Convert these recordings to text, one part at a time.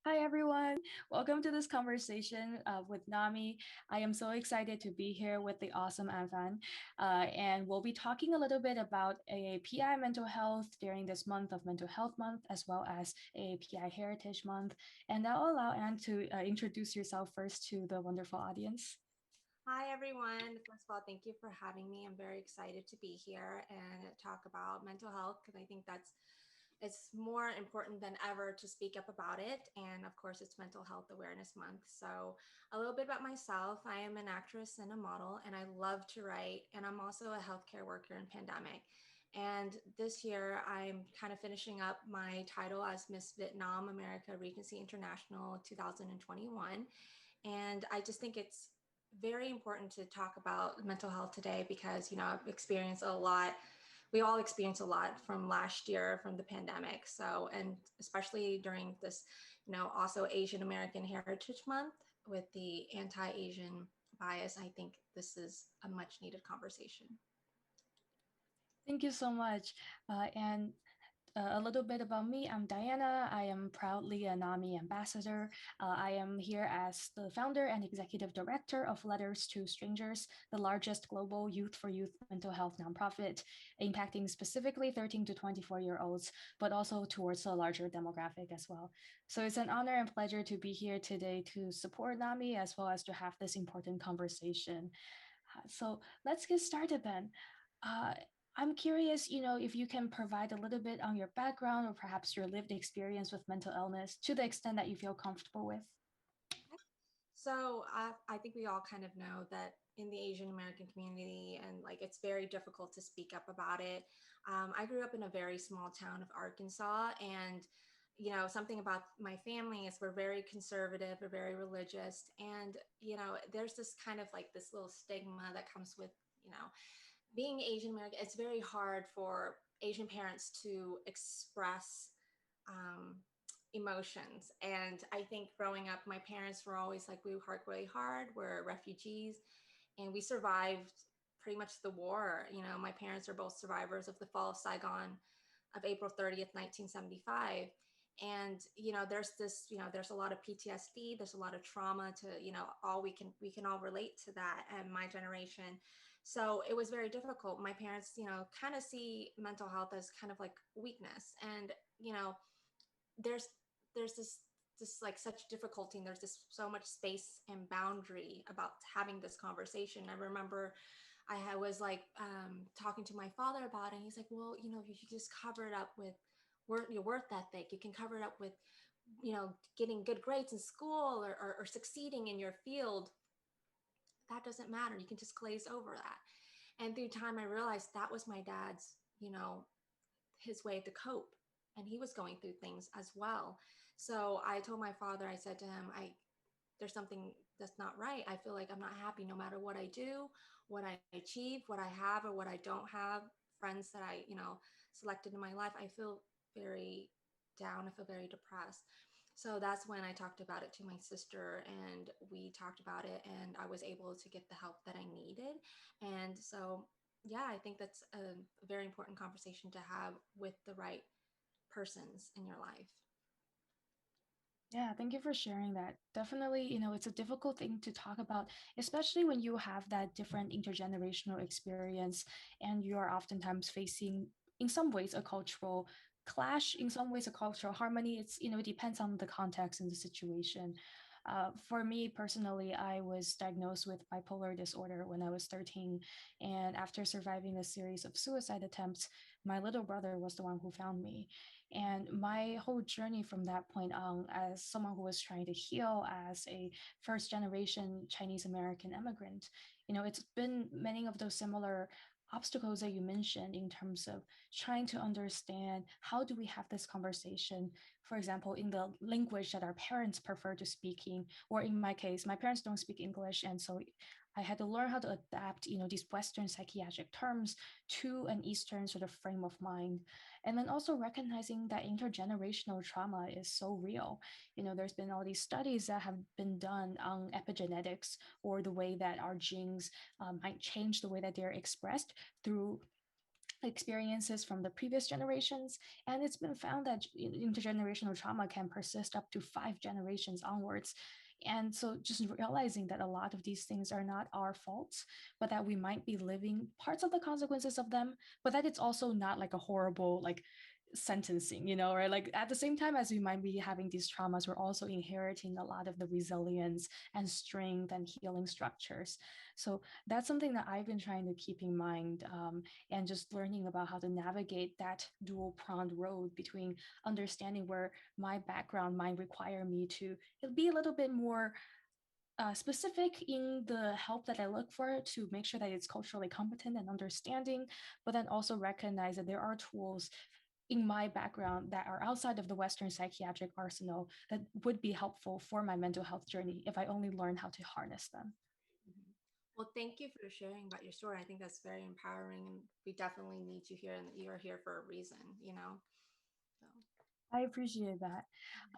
Hi, everyone. Welcome to this conversation with NAMI. I am so excited to be here with the awesome An Phan. And we'll be talking a little bit about AAPI mental health during this month of Mental Health Month, as well as AAPI Heritage Month. And I'll allow Anne to introduce yourself first to the wonderful audience. Hi, everyone. First of all, thank you for having me. I'm very excited to be here and talk about mental health because I think it's more important than ever to speak up about it. And of course, it's Mental Health Awareness Month. So a little bit about myself. I am an actress and a model, and I love to write. And I'm also a healthcare worker in pandemic. And this year, I'm kind of finishing up my title as Miss Vietnam America Regency International 2021. And I just think it's very important to talk about mental health today because, I've experienced a lot. We all experienced a lot from last year from the pandemic. So, and especially during this, also Asian American Heritage Month with the anti-Asian bias, I think this is a much needed conversation. Thank you so much. And a little bit about me. I'm Diana. I am proudly a NAMI ambassador. I am here as the founder and executive director of Letters to Strangers, the largest global youth for youth mental health nonprofit, impacting specifically 13 to 24-year-olds, but also towards a larger demographic as well. So it's an honor and pleasure to be here today to support NAMI as well as to have this important conversation. So let's get started then. Uh, I'm curious, if you can provide a little bit on your background or perhaps your lived experience with mental illness to the extent that you feel comfortable with. So I think we all kind of know that in the Asian American community, and like it's very difficult to speak up about it. I grew up in a very small town of Arkansas, and something about my family is we're very conservative, we're very religious, and there's this kind of like this little stigma that comes with being Asian American. It's very hard for Asian parents to express um, emotions. And I think growing up, my parents were always like, we work really hard, we're refugees, and we survived pretty much the war. My parents are both survivors of the fall of Saigon of April 30th, 1975. And there's a lot of PTSD, there's a lot of trauma to, all we can all relate to that, and my generation. So it was very difficult. My parents, kind of see mental health as kind of like weakness. And there's this like such difficulty, and there's this so much space and boundary about having this conversation. I remember I was like talking to my father about it, and he's like, well, you should just cover it up with your worth ethic. You can cover it up with getting good grades in school, or succeeding in your field. That doesn't matter. You can just glaze over that. And through time I realized that was my dad's his way to cope, and he was going through things as well. So I told my father, I said to him, there's something that's not right. I feel like I'm not happy no matter what I do, what I achieve, what I have or what I don't have, friends that I selected in my life. I feel very down. I feel very depressed. So that's when I talked about it to my sister, and we talked about it, and I was able to get the help that I needed. And so yeah, I think that's a very important conversation to have with the right persons in your life. Yeah, thank you for sharing that. Definitely, it's a difficult thing to talk about, especially when you have that different intergenerational experience and you are oftentimes facing, in some ways, a cultural clash, in some ways, a cultural harmony. It depends on the context and the situation. For me personally, I was diagnosed with bipolar disorder when I was 13. And after surviving a series of suicide attempts, my little brother was the one who found me. And my whole journey from that point on, as someone who was trying to heal as a first generation Chinese American immigrant, it's been many of those similar obstacles that you mentioned in terms of trying to understand how do we have this conversation, for example, in the language that our parents prefer to speak in, or in my case, my parents don't speak English. And so I had to learn how to adapt, these Western psychiatric terms to an Eastern sort of frame of mind. And then also recognizing that intergenerational trauma is so real. There's been all these studies that have been done on epigenetics, or the way that our genes might change the way that they're expressed through experiences from the previous generations. And it's been found that intergenerational trauma can persist up to 5 generations onwards. And so just realizing that a lot of these things are not our faults, but that we might be living parts of the consequences of them, but that it's also not like a horrible, like, sentencing, right? Like at the same time as we might be having these traumas, we're also inheriting a lot of the resilience and strength and healing structures. So that's something that I've been trying to keep in mind, and just learning about how to navigate that dual pronged road between understanding where my background might require me to be a little bit more specific in the help that I look for to make sure that it's culturally competent and understanding, but then also recognize that there are tools in my background that are outside of the Western psychiatric arsenal that would be helpful for my mental health journey if I only learn how to harness them. Mhm. Well, thank you for sharing about your story. I think that's very empowering, and we definitely need you here, and you are here for a reason, you know? So, I appreciate that.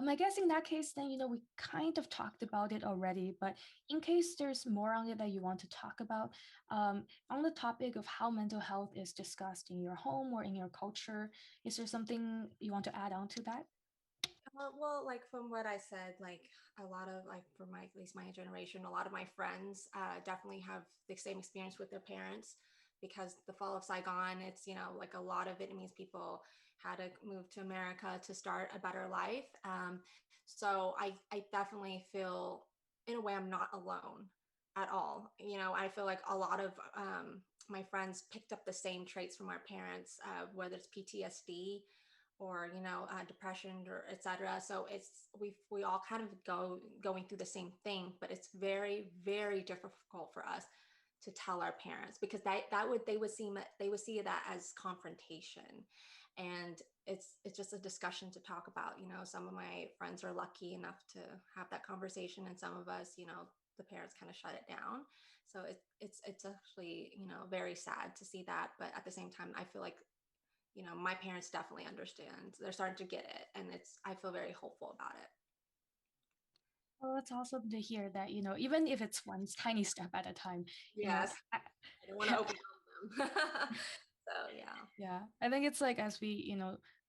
I guess in that case, then, we kind of talked about it already, but in case there's more on it that you want to talk about, on the topic of how mental health is discussed in your home or in your culture, is there something you want to add on to that? well, like from what I said, like a lot of like for my at least my generation, a lot of my friends definitely have the same experience with their parents because the fall of Saigon, it's like a lot of Vietnamese people had to move to America to start a better life. So I definitely feel in a way I'm not alone at all. I feel like a lot of my friends picked up the same traits from our parents, whether it's PTSD or depression or etc. So we all kind of going through the same thing, but it's very very difficult for us to tell our parents because they would see that as confrontation, and it's just a discussion to talk about. Some of my friends are lucky enough to have that conversation, and some of us, the parents kind of shut it down. So it's actually very sad to see that, but at the same time I feel like my parents definitely understand. They're starting to get it, and I feel very hopeful about it. Well, it's awesome to hear that, even if it's one tiny step at a time, Yes, I, I don't want to overwhelm them. So yeah. yeah, I think it's like as we,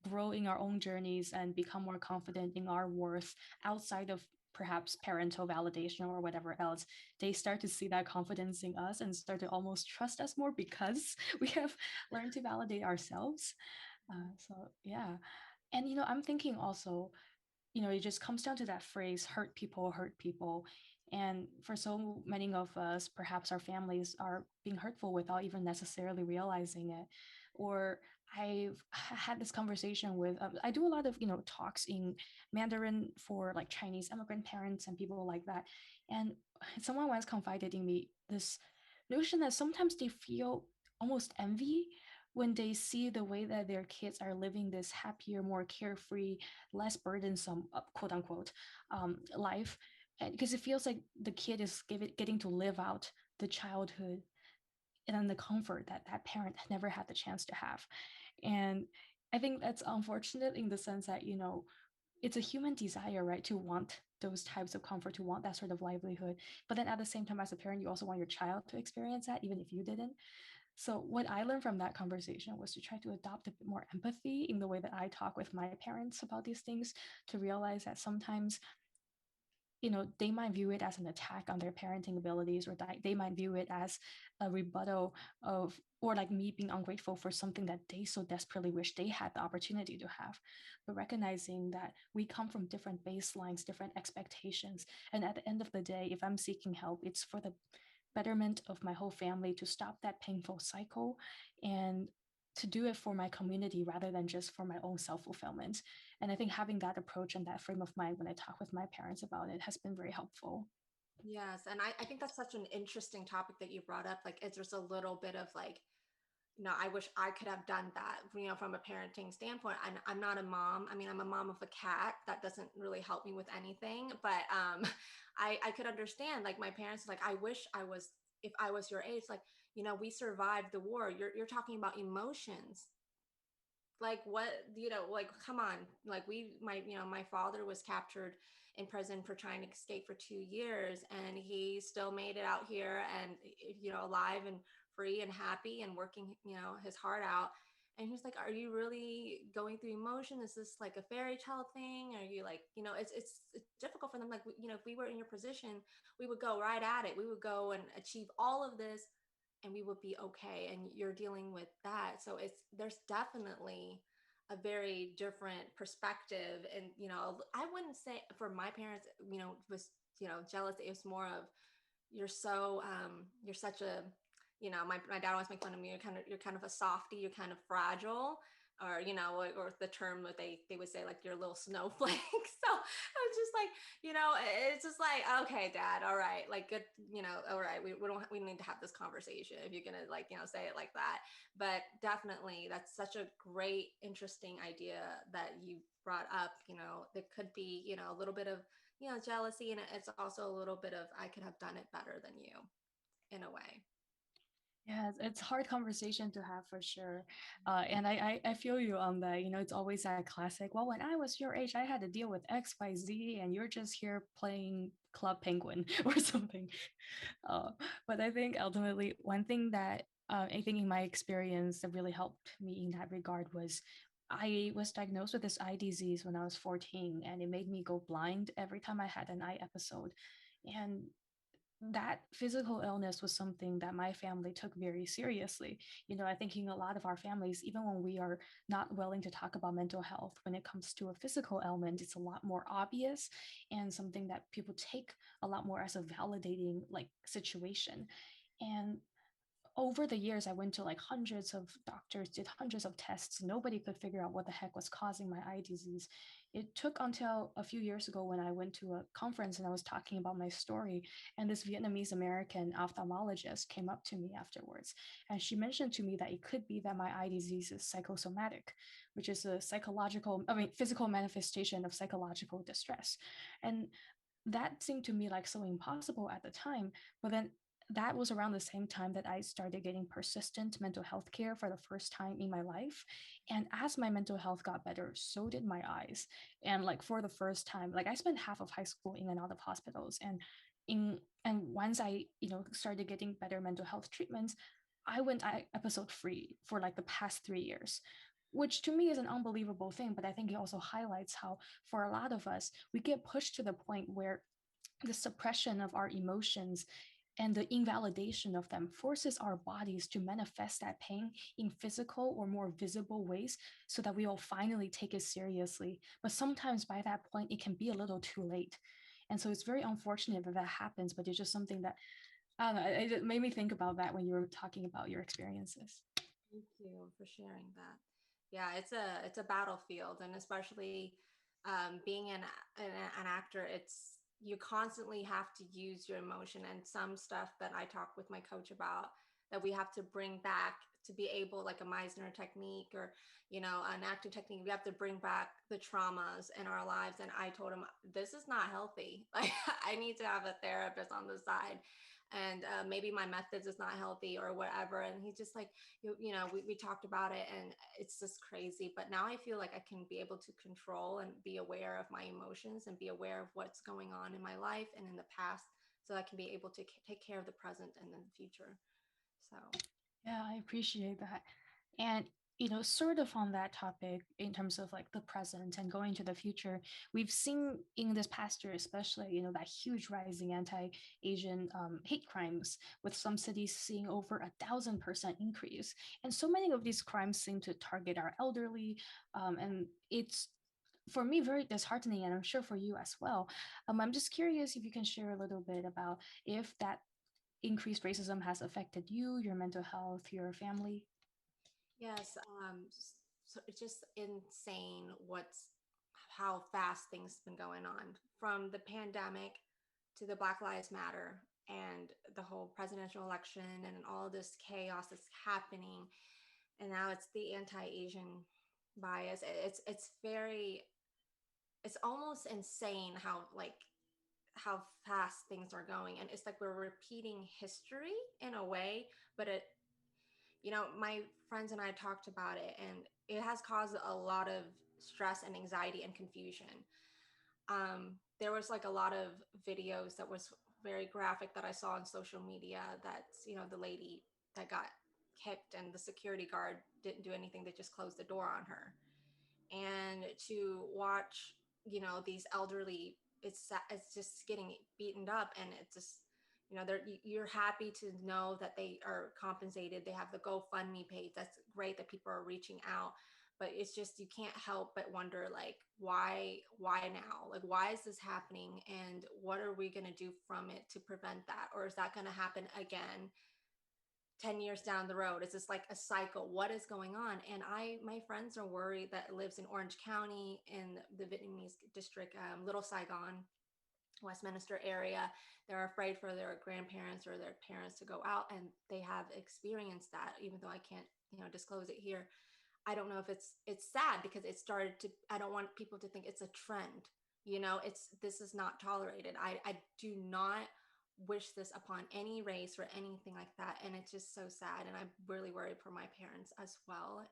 grow in our own journeys and become more confident in our worth outside of perhaps parental validation or whatever else, they start to see that confidence in us and start to almost trust us more because we have learned to validate ourselves. So yeah. And I'm thinking also, it just comes down to that phrase, hurt people. And for so many of us, perhaps our families are being hurtful without even necessarily realizing it. Or I've had this conversation with, I do a lot of, talks in Mandarin for like Chinese immigrant parents and people like that. And someone once confided in me this notion that sometimes they feel almost envy when they see the way that their kids are living this happier, more carefree, less burdensome, quote unquote, life. Because it feels like the kid is getting to live out the childhood and then the comfort that that parent never had the chance to have. And I think that's unfortunate in the sense that, it's a human desire, right, to want those types of comfort, to want that sort of livelihood. But then at the same time, as a parent, you also want your child to experience that, even if you didn't. So what I learned from that conversation was to try to adopt a bit more empathy in the way that I talk with my parents about these things, to realize that sometimes, they might view it as an attack on their parenting abilities, or that they might view it as a rebuttal of, or like me being ungrateful for something that they so desperately wish they had the opportunity to have. But recognizing that we come from different baselines, different expectations. And at the end of the day, if I'm seeking help, it's for the betterment of my whole family, to stop that painful cycle and to do it for my community rather than just for my own self-fulfillment. And I think having that approach and that frame of mind when I talk with my parents about it has been very helpful. Yes, and I think that's such an interesting topic that you brought up. Like, it's just a little bit of like, I wish I could have done that, from a parenting standpoint. I'm not a mom. I mean, I'm a mom of a cat. That doesn't really help me with anything. But I could understand, like, my parents, like, I wish if I was your age, like, we survived the war. You're talking about emotions. Like, what, like, come on. Like, my father was captured in prison for trying to escape for 2 years, and he still made it out here and, alive and free and happy and working, his heart out. And he's like, are you really going through emotion? Is this like a fairy tale thing? Are you like, it's difficult for them. Like, if we were in your position, we would go right at it. We would go and achieve all of this and we would be okay. And you're dealing with that. So there's definitely a very different perspective. And, I wouldn't say for my parents, was, jealous. It was more of, you're such a, my dad always make fun of me. You're kind of a softie. You're kind of fragile, or or the term that they would say, like, you're a little snowflake. So I was just like, it's just like, okay, Dad, all right, like, good, all right, we need to have this conversation if you're gonna, like, say it like that. But definitely, that's such a great, interesting idea that you brought up. There could be, a little bit of, jealousy, and it's also a little bit of, I could have done it better than you, in a way. Yeah, it's hard conversation to have for sure. And I feel you on that. It's always that classic. Well, when I was your age, I had to deal with X, Y, Z, and you're just here playing Club Penguin or something. Uh, but I think ultimately, one thing that I think in my experience that really helped me in that regard was I was diagnosed with this eye disease when I was 14, and it made me go blind every time I had an eye episode. And that physical illness was something that my family took very seriously. I think in a lot of our families, even when we are not willing to talk about mental health, when it comes to a physical ailment, it's a lot more obvious and something that people take a lot more as a validating like situation. And over the years, I went to like hundreds of doctors, did hundreds of tests. Nobody could figure out what the heck was causing my eye disease. It took until a few years ago when I went to a conference and I was talking about my story. And this Vietnamese American ophthalmologist came up to me afterwards. And she mentioned to me that it could be that my eye disease is psychosomatic, which is a physical manifestation of psychological distress. And that seemed to me like so impossible at the time. But then that was around the same time that I started getting persistent mental health care for the first time in my life. And as my mental health got better, so did my eyes. And like for the first time, like I spent half of high school in and out of hospitals. And once I, started getting better mental health treatments, I went episode free for like the past 3 years, which to me is an unbelievable thing. But I think it also highlights how, for a lot of us, we get pushed to the point where the suppression of our emotions and the invalidation of them forces our bodies to manifest that pain in physical or more visible ways so that we will finally take it seriously. But sometimes by that point, it can be a little too late. And so it's very unfortunate that that happens, but it's just something that, I don't know, it made me think about that when you were talking about your experiences. Thank you for sharing that. Yeah, it's a battlefield, and especially being an actor, you constantly have to use your emotion, and some stuff that I talk with my coach about, that we have to bring back to be able, like a Meisner technique, or an acting technique. We have to bring back the traumas in our lives. And I told him, this is not healthy. Like, I need to have a therapist on the side, and maybe my methods is not healthy or whatever. And he's just like, we talked about it, and it's just crazy. But now I feel like I can be able to control and be aware of my emotions and be aware of what's going on in my life and in the past, so I can be able to take care of the present and then the future. So Yeah, I appreciate that. And sort of on that topic, in terms of like the present and going to the future, we've seen in this past year, especially, that huge rising anti-Asian hate crimes, with some cities seeing over 1,000% increase. And so many of these crimes seem to target our elderly. And it's, for me, very disheartening, and I'm sure for you as well. I'm just curious if you can share a little bit about if that increased racism has affected you, your mental health, your family? yes, so it's just insane how fast things have been going on, from the pandemic to the Black Lives Matter and the whole presidential election and all this chaos that's happening. And now it's the anti-Asian bias. It's almost insane how fast things are going. And it's like we're repeating history in a way. But my friends and I talked about it, and it has caused a lot of stress and anxiety and confusion. There was like a lot of videos that was very graphic that I saw on social media. That's, the lady that got kicked and the security guard didn't do anything. They just closed the door on her. And to watch, you know, these elderly, it's just getting beaten up, and it's just, you know, you're happy to know that they are compensated. They have the GoFundMe page. That's great that people are reaching out, but it's just, you can't help but wonder, like, why now? Like, why is this happening, and what are we going to do from it to prevent that? Or is that going to happen again 10 years down the road? Is this like a cycle? What is going on? And my friends are worried that lives in Orange County in the Vietnamese district, Little Saigon, Westminster area. They're afraid for their grandparents or their parents to go out, and they have experienced that, even though I can't, you know, disclose it here. I don't know if it's sad because it started to, I don't want people to think it's a trend. You know, this is not tolerated. I do not wish this upon any race or anything like that. And it's just so sad. And I'm really worried for my parents as well.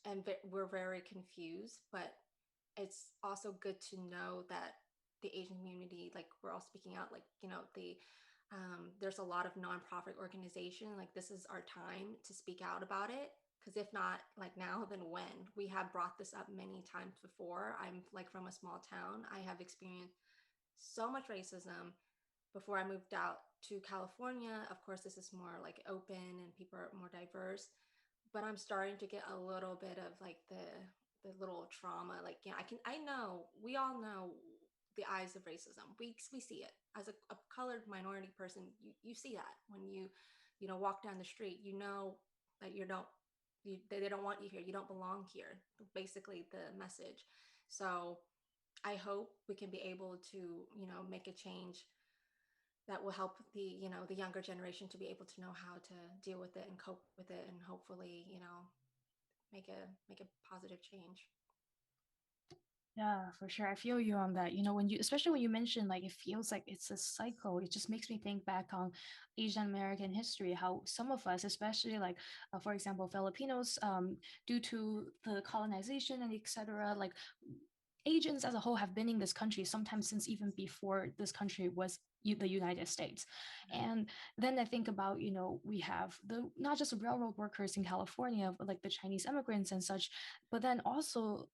And we're very confused, but it's also good to know that the Asian community, like, we're all speaking out, like, you know, there's a lot of nonprofit organization, like, this is our time to speak out about it. Because if not like now, then when? We have brought this up many times before. I'm like from a small town. I have experienced so much racism before I moved out to California. Of course, this is more like open and people are more diverse, but I'm starting to get a little bit of like the little trauma. Like, you know, I know, we all know the eyes of racism. We see it as a colored minority person. You see that when you know, walk down the street. You know that they don't want you here. You don't belong here. Basically, the message. So I hope we can be able to, you know, make a change that will help the, you know, the younger generation to be able to know how to deal with it and cope with it, and hopefully, you know, make a positive change. Yeah, for sure. I feel you on that. You know, when you, especially when you mention like it feels like it's a cycle, it just makes me think back on Asian American history, how some of us, especially like, for example, Filipinos, due to the colonization and etc., like Asians as a whole have been in this country sometimes since even before this country was the United States. And then I think about, you know, we have the not just railroad workers in California, but like the Chinese immigrants and such, but then also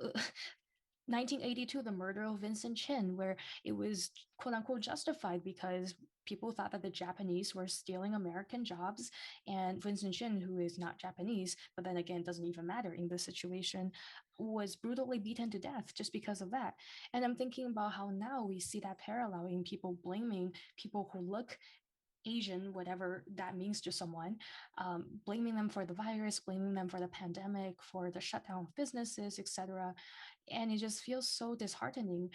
1982, the murder of Vincent Chin, where it was quote unquote justified because people thought that the Japanese were stealing American jobs. And Vincent Chin, who is not Japanese, but then again, doesn't even matter in this situation, was brutally beaten to death just because of that. And I'm thinking about how now we see that parallel in people blaming people who look Asian, whatever that means to someone, blaming them for the virus, blaming them for the pandemic, for the shutdown of businesses, etc. And it just feels so disheartening,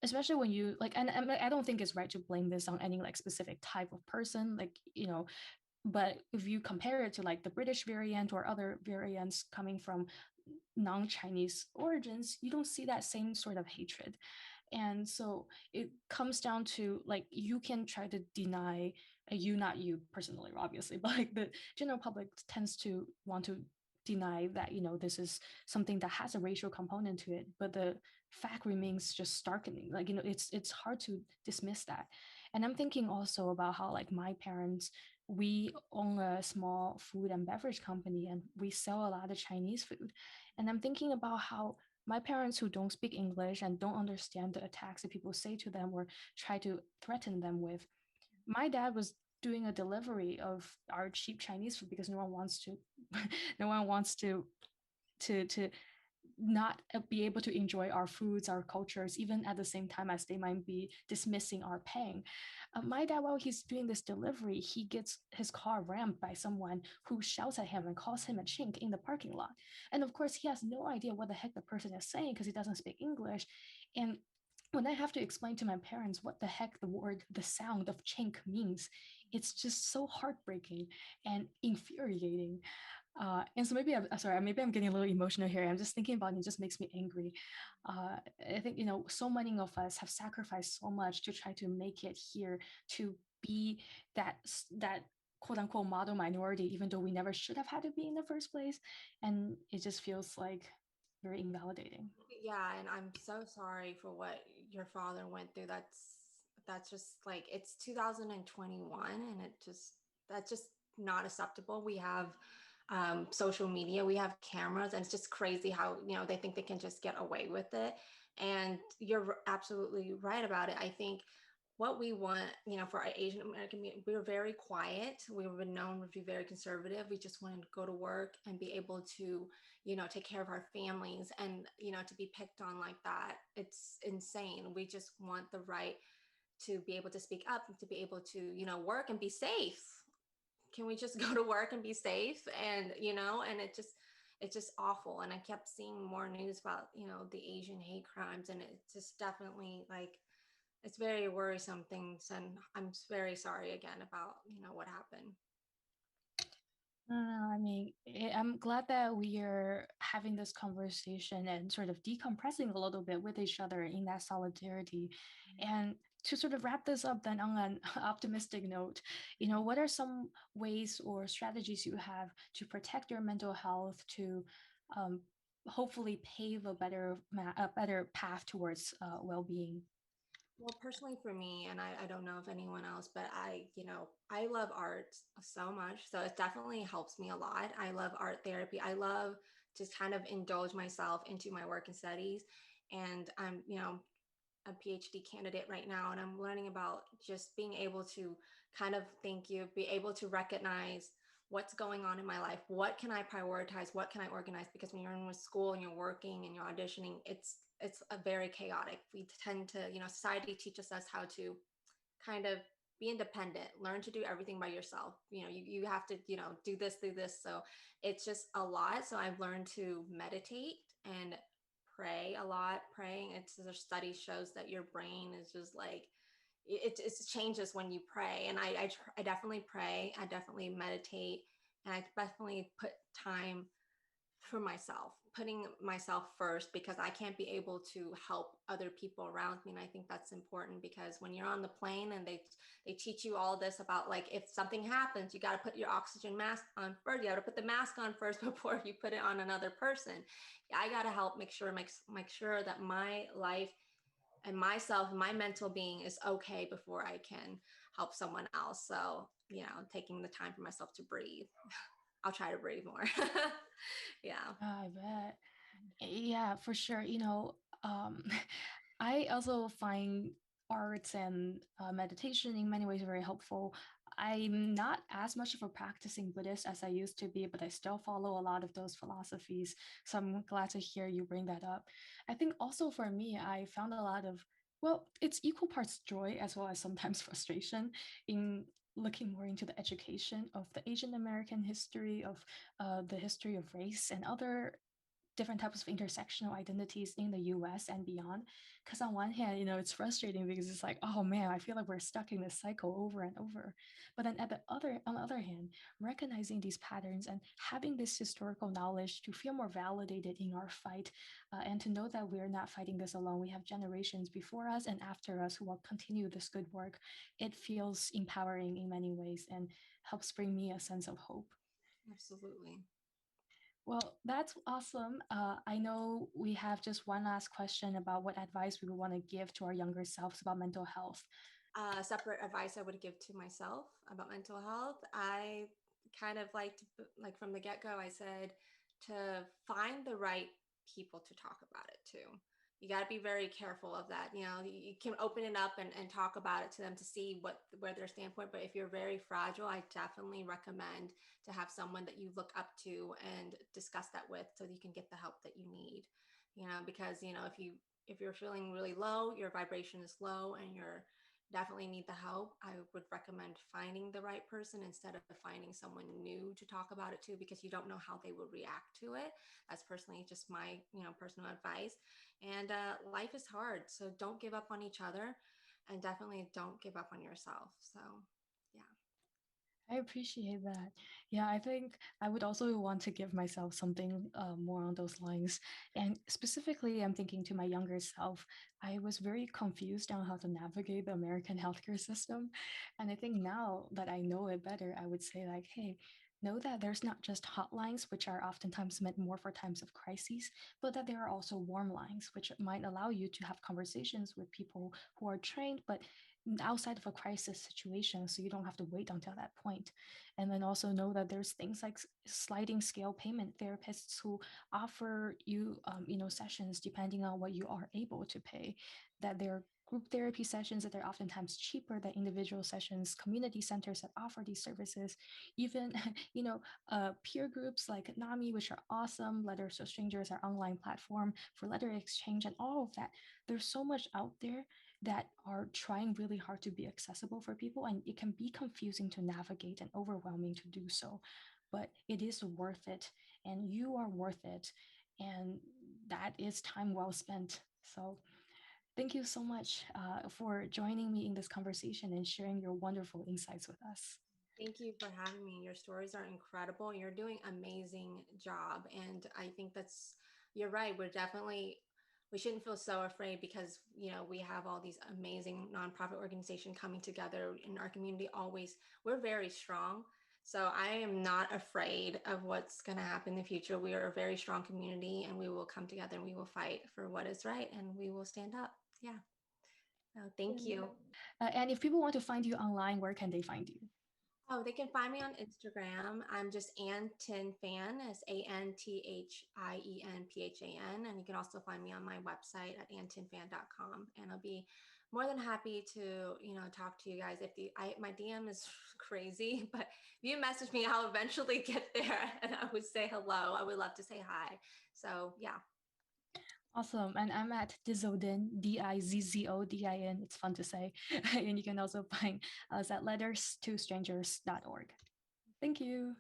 especially when you like, and I don't think it's right to blame this on any like specific type of person, like, you know, but if you compare it to like the British variant or other variants coming from non-Chinese origins, you don't see that same sort of hatred. And so it comes down to like you can try to deny you, not you personally obviously, but like the general public tends to want to deny that, you know, this is something that has a racial component to it, but the fact remains just starkening. Like, you know, it's hard to dismiss that. And I'm thinking also about how like my parents, we own a small food and beverage company and we sell a lot of Chinese food. And I'm thinking about how my parents who don't speak English and don't understand the attacks that people say to them or try to threaten them with. My dad was doing a delivery of our cheap Chinese food because no one wants to no one wants to not be able to enjoy our foods, our cultures, even at the same time as they might be dismissing our pain. My dad, while he's doing this delivery, he gets his car rammed by someone who shouts at him and calls him a chink in the parking lot. And of course, he has no idea what the heck the person is saying because he doesn't speak English. And when I have to explain to my parents what the heck the sound of chink means, it's just so heartbreaking and infuriating. And so maybe I'm sorry, maybe I'm getting a little emotional here. I'm just thinking about it, it just makes me angry. I think, you know, so many of us have sacrificed so much to try to make it here, to be that quote unquote model minority, even though we never should have had to be in the first place. And it just feels like very invalidating. Yeah, and I'm so sorry for what your father went through. That's just like, it's 2021, and it just, that just not acceptable. We have social media, we have cameras, and it's just crazy how, they think they can just get away with it. And you're absolutely right about it. I think what we want, for our Asian American community, we're very quiet. We've been known to be very conservative. We just want to go to work and be able to, take care of our families, and, to be picked on like that, it's insane. We just want the right to be able to speak up and to be able to, work and be safe. Can we just go to work and be safe? And, and it's just awful. And I kept seeing more news about, the Asian hate crimes, and it's just definitely like, it's very worrisome things. And I'm very sorry again about, what happened. I mean, I'm glad that we are having this conversation and sort of decompressing a little bit with each other in that solidarity. And to sort of wrap this up then on an optimistic note, what are some ways or strategies you have to protect your mental health, to um, hopefully pave a better path towards well-being? Well, personally for me, and I don't know if anyone else, but I love art so much. So it definitely helps me a lot. I love art therapy. I love to kind of indulge myself into my work and studies. And I'm, a PhD candidate right now, and I'm learning about just being able to kind of, thank you, be able to recognize what's going on in my life. What can I prioritize? What can I organize? Because when you're in school and you're working and you're auditioning, it's a very chaotic. We tend to, society teaches us how to kind of be independent, learn to do everything by yourself. You have to, do this, do this. So it's just a lot. So I've learned to meditate and pray a lot. Praying, it's, the study shows that your brain is just like, it changes when you pray. And I definitely pray. I definitely meditate, and I definitely put time for myself, putting myself first, because I can't be able to help other people around me. And I think that's important, because when you're on the plane and they teach you all this about, like, if something happens, you got to put your oxygen mask on first. You got to put the mask on first before you put it on another person. I got to help make sure that my life and myself and my mental being is okay before I can help someone else. So, taking the time for myself to breathe. I'll try to breathe more. Yeah. I bet. Yeah, for sure. I also find arts and meditation in many ways very helpful. I'm not as much of a practicing Buddhist as I used to be, but I still follow a lot of those philosophies. So I'm glad to hear you bring that up. I think also for me, I found a lot of, well, it's equal parts joy as well as sometimes frustration in looking more into the education of the Asian American history, of the history of race and other different types of intersectional identities in the US and beyond. Because on one hand, it's frustrating because it's like, oh man, I feel like we're stuck in this cycle over and over. But then on the other hand, recognizing these patterns and having this historical knowledge to feel more validated in our fight, and to know that we're not fighting this alone. We have generations before us and after us who will continue this good work. It feels empowering in many ways and helps bring me a sense of hope. Absolutely. Well, that's awesome. I know we have just one last question about what advice we would want to give to our younger selves about mental health. Separate advice I would give to myself about mental health. I kind of like from the get go, I said to find the right people to talk about it to. You got to be very careful of that. You can open it up and talk about it to them to see where their standpoint. But if you're very fragile, I definitely recommend to have someone that you look up to and discuss that with, so that you can get the help that you need. Because if you're feeling really low, your vibration is low, and you're definitely need the help, I would recommend finding the right person instead of finding someone new to talk about it to, because you don't know how they will react to it. That's personally just my, personal advice. And life is hard, so don't give up on each other, and definitely don't give up on yourself. So, yeah. I appreciate that. Yeah, I think I would also want to give myself something more on those lines. And specifically, I'm thinking to my younger self, I was very confused on how to navigate the American healthcare system. And I think now that I know it better, I would say, like, hey, know that there's not just hotlines, which are oftentimes meant more for times of crises, but that there are also warm lines, which might allow you to have conversations with people who are trained, but outside of a crisis situation, so you don't have to wait until that point. And then also know that there's things like sliding scale payment therapists who offer you sessions depending on what you are able to pay, that they're group therapy sessions that are oftentimes cheaper than individual sessions, community centers that offer these services, even peer groups like NAMI, which are awesome. Letters to Strangers, our online platform for letter exchange, and all of that. There's so much out there that are trying really hard to be accessible for people, and it can be confusing to navigate and overwhelming to do so, but it is worth it, and you are worth it, and that is time well spent. So thank you so much for joining me in this conversation and sharing your wonderful insights with us. Thank you for having me. Your stories are incredible. You're doing amazing job. And I think you're right. We shouldn't feel so afraid because, we have all these amazing nonprofit organizations coming together in our community. Always, we're very strong. So I am not afraid of what's going to happen in the future. We are a very strong community, and we will come together and we will fight for what is right, and we will stand up. Yeah. Thank you. And if people want to find you online, where can they find you? Oh, they can find me on Instagram. I'm just An Phan, as ANTHIENPHAN. And you can also find me on my website at antinfan.com. And I'll be more than happy to, talk to you guys. My DM is crazy, but if you message me, I'll eventually get there and I would say hello. I would love to say hi. So yeah. Awesome. And I'm at Dizzodin, Dizzodin. It's fun to say. And you can also find us at letterstostrangers.org. Thank you.